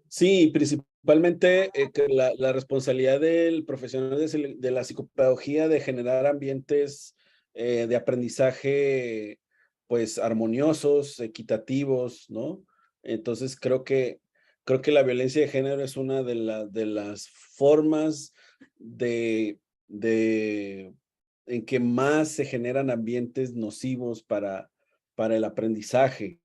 Sí, principalmente que la responsabilidad del profesional de la psicopedagogía de generar ambientes de aprendizaje pues armoniosos, equitativos, ¿no? Entonces creo que la violencia de género es una de las formas en que más se generan ambientes nocivos para el aprendizaje.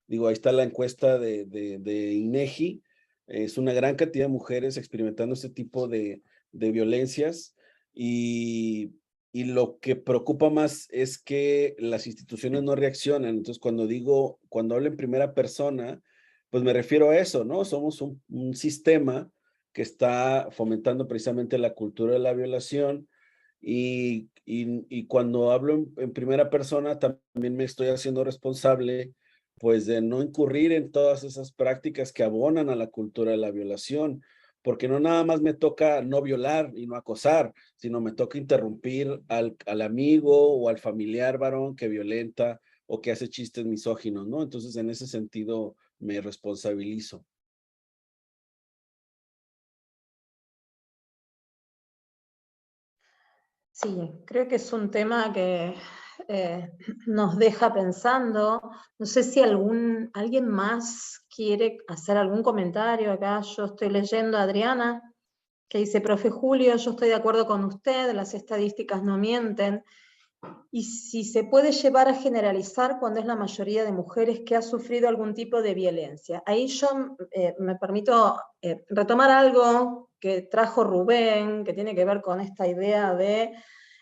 Digo, ahí está la encuesta de INEGI. Es una gran cantidad de mujeres experimentando este tipo de violencias, y lo que preocupa más es que las instituciones no reaccionan. Entonces, cuando hablo en primera persona, pues me refiero a eso, ¿no? Somos un sistema que está fomentando precisamente la cultura de la violación, y cuando hablo en primera persona también me estoy haciendo responsable pues de no incurrir en todas esas prácticas que abonan a la cultura de la violación, porque no nada más me toca no violar y no acosar, sino me toca interrumpir al amigo o al familiar varón que violenta o que hace chistes misóginos, ¿no? Entonces, en ese sentido, me responsabilizo. Sí, creo que es un tema que nos deja pensando. No sé si alguien más quiere hacer algún comentario acá. Yo estoy leyendo a Adriana, que dice, profe Julio, yo estoy de acuerdo con usted, las estadísticas no mienten, y si se puede llevar a generalizar cuando es la mayoría de mujeres que ha sufrido algún tipo de violencia. Ahí yo me permito retomar algo que trajo Rubén, que tiene que ver con esta idea de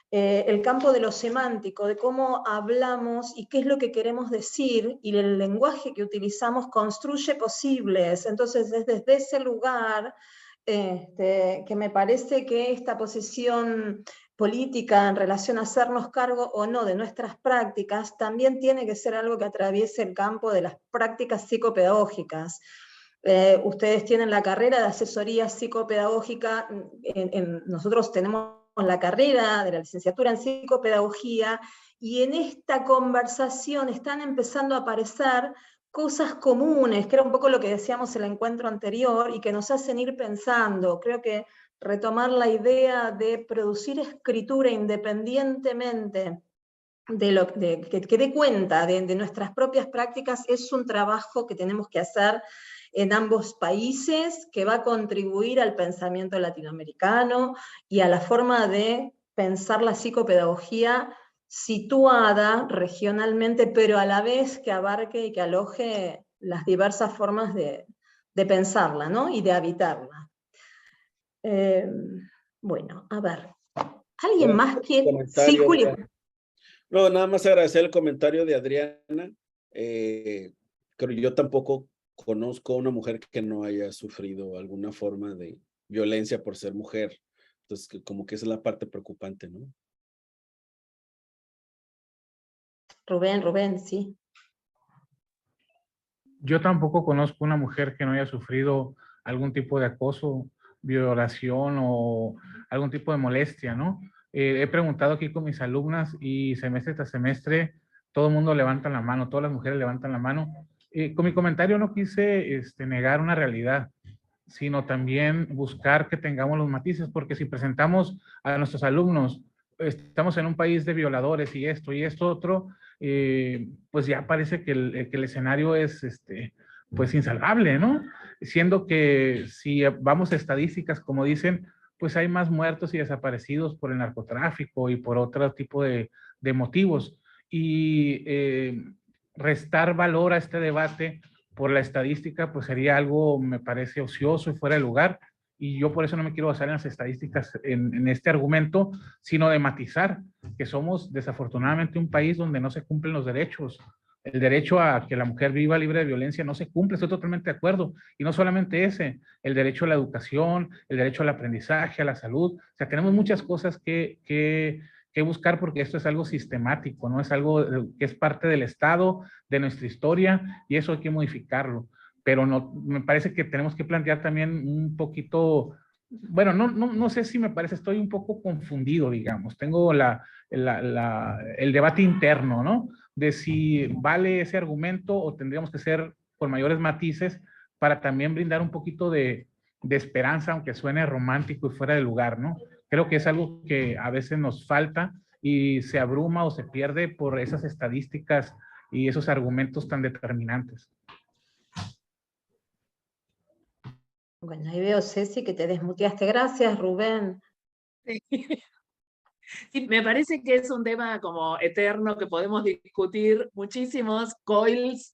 el campo de lo semántico, de cómo hablamos y qué es lo que queremos decir, y el lenguaje que utilizamos construye posibles. Entonces es desde ese lugar que me parece que esta posición política en relación a hacernos cargo o no de nuestras prácticas también tiene que ser algo que atraviese el campo de las prácticas psicopedagógicas. Ustedes tienen la carrera de asesoría psicopedagógica, nosotros tenemos la carrera de la licenciatura en psicopedagogía, y en esta conversación están empezando a aparecer cosas comunes, que era un poco lo que decíamos en el encuentro anterior, y que nos hacen ir pensando. Creo que retomar la idea de producir escritura independientemente de que dé cuenta de nuestras propias prácticas es un trabajo que tenemos que hacer en ambos países, que va a contribuir al pensamiento latinoamericano y a la forma de pensar la psicopedagogía situada regionalmente, pero a la vez que abarque y que aloje las diversas formas de pensarla, ¿no? Y de habitarla. Bueno, a ver. ¿Alguien más quiere? Sí, Julio. No, nada más agradecer el comentario de Adriana. Creo yo tampoco conozco a una mujer que no haya sufrido alguna forma de violencia por ser mujer. Entonces, como que esa es la parte preocupante, ¿no? Rubén, sí. Yo tampoco conozco una mujer que no haya sufrido algún tipo de acoso, violación o algún tipo de molestia, ¿no? He preguntado aquí con mis alumnas y semestre tras semestre todo el mundo levanta la mano, todas las mujeres levantan la mano. Con mi comentario no quise negar una realidad, sino también buscar que tengamos los matices, porque si presentamos a nuestros alumnos, estamos en un país de violadores y esto otro, pues ya parece que el escenario es pues insalvable, ¿no? Siendo que si vamos a estadísticas, como dicen, pues hay más muertos y desaparecidos por el narcotráfico y por otro tipo de motivos. Y restar valor a este debate por la estadística, pues sería algo, me parece, ocioso y fuera de lugar. Y yo por eso no me quiero basar en las estadísticas en este argumento, sino de matizar que somos desafortunadamente un país donde no se cumplen los derechos. El derecho a que la mujer viva libre de violencia no se cumple, estoy totalmente de acuerdo. Y no solamente ese, el derecho a la educación, el derecho al aprendizaje, a la salud. O sea, tenemos muchas cosas que buscar, porque esto es algo sistemático, ¿no? Es algo que es parte del Estado, de nuestra historia, y eso hay que modificarlo. Pero no, me parece que tenemos que plantear también un poquito, bueno, no sé si me parece, estoy un poco confundido, digamos. Tengo el debate interno, ¿no? De si vale ese argumento o tendríamos que ser con mayores matices para también brindar un poquito de esperanza, aunque suene romántico y fuera de lugar, ¿no? Creo que es algo que a veces nos falta y se abruma o se pierde por esas estadísticas y esos argumentos tan determinantes. Bueno, ahí veo, Ceci, que te desmuteaste. Gracias, Rubén. Sí, me parece que es un tema como eterno que podemos discutir muchísimos coils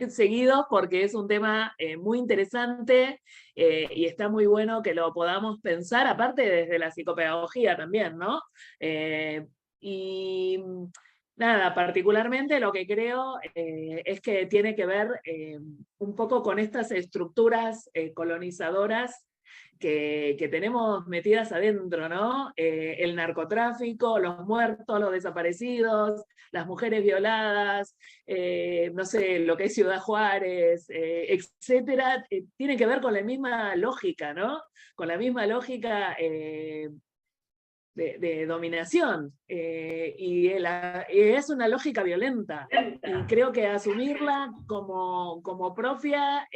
seguidos, porque es un tema muy interesante y está muy bueno que lo podamos pensar, aparte desde la psicopedagogía también, ¿no? Y nada, particularmente lo que creo es que tiene que ver un poco con estas estructuras colonizadoras que tenemos metidas adentro, ¿no? El narcotráfico, los muertos, los desaparecidos, las mujeres violadas, no sé, lo que es Ciudad Juárez, etcétera, tiene que ver con la misma lógica, ¿no? Con la misma lógica de dominación, y es una lógica violenta, y creo que asumirla como propia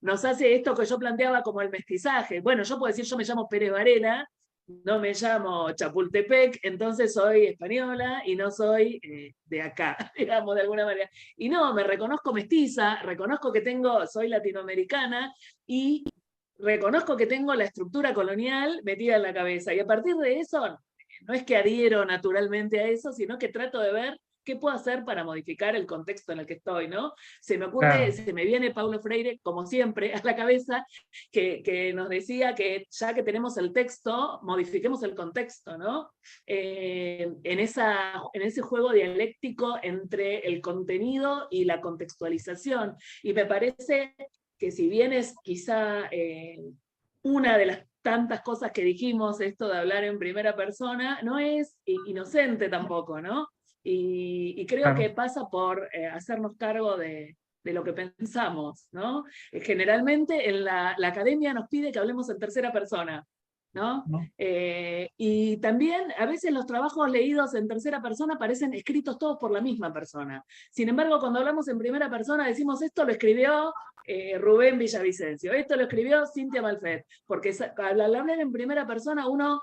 nos hace esto que yo planteaba como el mestizaje. Bueno, yo puedo decir, yo me llamo Pérez Varela, no me llamo Chapultepec, entonces soy española y no soy de acá, digamos, de alguna manera. Y no, me reconozco mestiza, reconozco que soy latinoamericana y reconozco que tengo la estructura colonial metida en la cabeza. Y a partir de eso, no es que adhiero naturalmente a eso, sino que trato de ver qué puedo hacer para modificar el contexto en el que estoy, ¿no? Se me ocurre, Claro. se me viene Paulo Freire, como siempre, a la cabeza, que nos decía que ya que tenemos el texto, modifiquemos el contexto, ¿no? En ese juego dialéctico entre el contenido y la contextualización. Y me parece que si bien es quizá una de las tantas cosas que dijimos, esto de hablar en primera persona, no es inocente tampoco, ¿no? Y creo que Claro. pasa por hacernos cargo de lo que pensamos, ¿no? Generalmente en la academia nos pide que hablemos en tercera persona, ¿no? ¿No? Y también a veces los trabajos leídos en tercera persona parecen escritos todos por la misma persona. Sin embargo, cuando hablamos en primera persona decimos esto lo escribió Rubén Villavicencio, esto lo escribió Cintia Malfet, porque al hablar en primera persona uno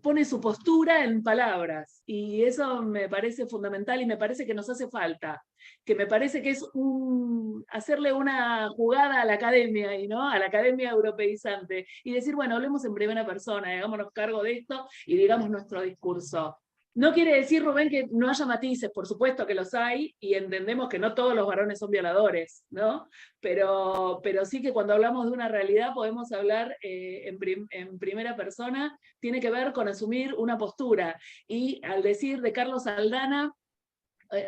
pone su postura en palabras, y eso me parece fundamental y me parece que nos hace falta, que me parece que es hacerle una jugada a la academia, y ¿no? A la academia europeizante, y decir, bueno, hablemos en primera persona, hagámonos cargo de esto y digamos nuestro discurso. No quiere decir, Rubén, que no haya matices, por supuesto que los hay, y entendemos que no todos los varones son violadores, ¿no? Pero sí que cuando hablamos de una realidad podemos hablar en primera persona, tiene que ver con asumir una postura. Y al decir de Carlos Aldana,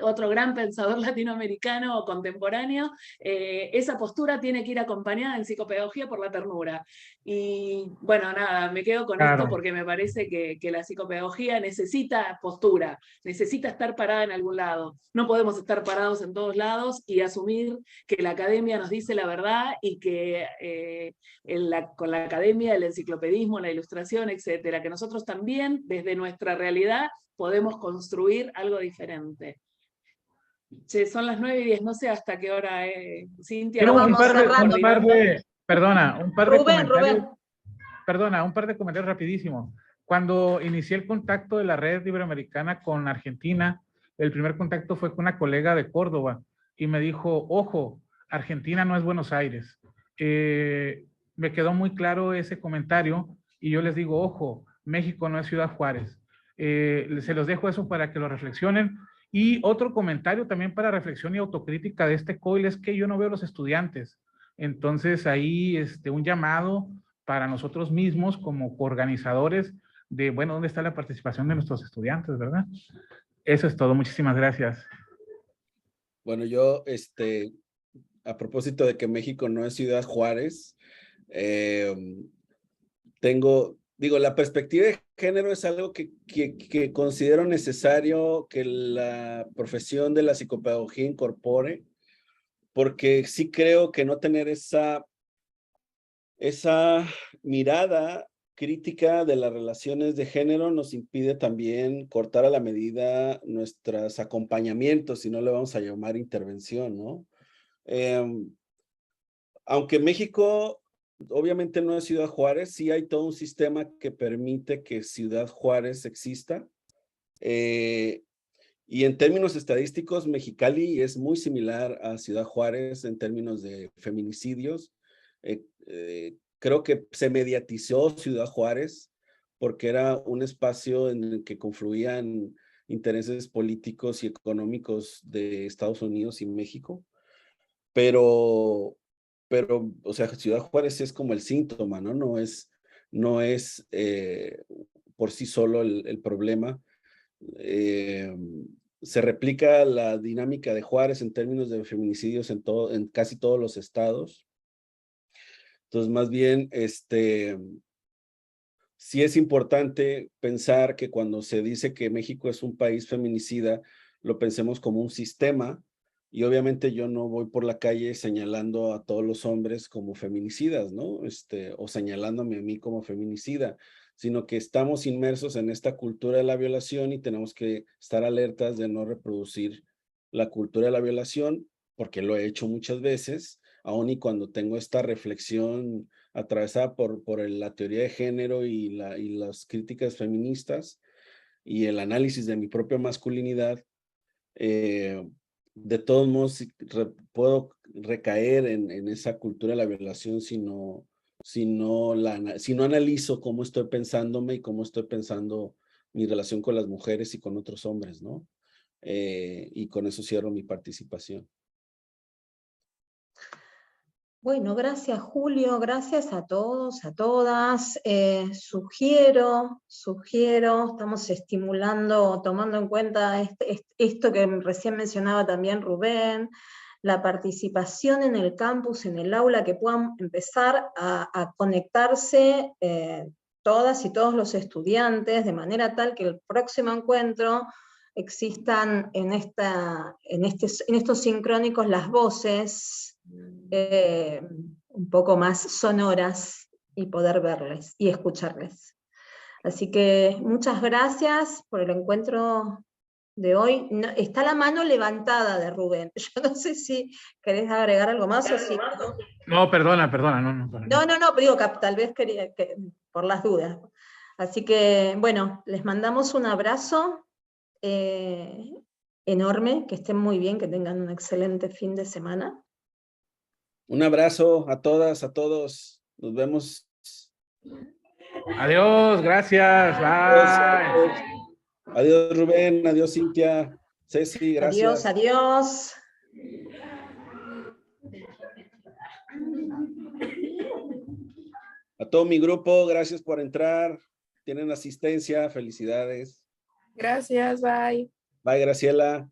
otro gran pensador latinoamericano contemporáneo, esa postura tiene que ir acompañada en psicopedagogía por la ternura. Y bueno, nada, me quedo con esto Claro. porque me parece que la psicopedagogía necesita postura, necesita estar parada en algún lado. No podemos estar parados en todos lados y asumir que la academia nos dice la verdad y que con la academia, el enciclopedismo, la ilustración, etcétera, que nosotros también, desde nuestra realidad, podemos construir algo diferente. Che, son las 9:10, no sé hasta qué hora, Cintia, Quiero vos que Vamos estás cerrando. coordinando. Perdona, un par de Rubén, comentarios. Rubén. Perdona, un par de comentarios rapidísimo. Cuando inicié el contacto de la red iberoamericana con Argentina, el primer contacto fue con una colega de Córdoba y me dijo, ojo, Argentina no es Buenos Aires. Me quedó muy claro ese comentario y yo les digo, ojo, México no es Ciudad Juárez. Se los dejo eso para que lo reflexionen. Y otro comentario también para reflexión y autocrítica de este COIL es que yo no veo a los estudiantes. Entonces ahí un llamado para nosotros mismos como organizadores de, bueno, ¿dónde está la participación de nuestros estudiantes, verdad? Eso es todo. Muchísimas gracias. Bueno, yo, a propósito de que México no es Ciudad Juárez, digo, la perspectiva de género es algo que considero necesario que la profesión de la psicopedagogía incorpore, porque sí creo que no tener esa mirada crítica de las relaciones de género nos impide también cortar a la medida nuestros acompañamientos, si no le vamos a llamar intervención, ¿no? Aunque México obviamente no es Ciudad Juárez, sí hay todo un sistema que permite que Ciudad Juárez exista. Y en términos estadísticos, Mexicali es muy similar a Ciudad Juárez en términos de feminicidios. Creo que se mediatizó Ciudad Juárez porque era un espacio en el que confluían intereses políticos y económicos de Estados Unidos y México. Pero, o sea, Ciudad Juárez es como el síntoma, ¿no? No es por sí solo el problema. Se replica la dinámica de Juárez en términos de feminicidios en casi todos los estados. Entonces, más bien, sí es importante pensar que cuando se dice que México es un país feminicida, lo pensemos como un sistema, y obviamente yo no voy por la calle señalando a todos los hombres como feminicidas, ¿no? O señalándome a mí como feminicida, sino que estamos inmersos en esta cultura de la violación y tenemos que estar alertas de no reproducir la cultura de la violación, porque lo he hecho muchas veces, aun y cuando tengo esta reflexión atravesada por la teoría de género y las críticas feministas y el análisis de mi propia masculinidad, de todos modos puedo recaer en esa cultura de la violación si no analizo cómo estoy pensándome y cómo estoy pensando mi relación con las mujeres y con otros hombres, ¿no? Y con eso cierro mi participación. Bueno, gracias Julio, gracias a todos, a todas. Sugiero, estamos estimulando, tomando en cuenta esto que recién mencionaba también Rubén, la participación en el campus, en el aula, que puedan empezar a conectarse todas y todos los estudiantes, de manera tal que el próximo encuentro existan en estos sincrónicos las voces un poco más sonoras y poder verles y escucharles. Así que muchas gracias por el encuentro de hoy. No, está la mano levantada de Rubén. Yo no sé si querés agregar algo más o si... No, perdona, no. No, pero digo que tal vez quería, por las dudas. Así que, bueno, les mandamos un abrazo enorme, que estén muy bien, que tengan un excelente fin de semana. Un abrazo a todas, a todos. Nos vemos. Adiós, gracias. Bye. Adiós, Rubén. Adiós, Cintia. Ceci, gracias. Adiós. A todo mi grupo, gracias por entrar. Tienen asistencia, felicidades. Gracias, bye. Bye, Graciela.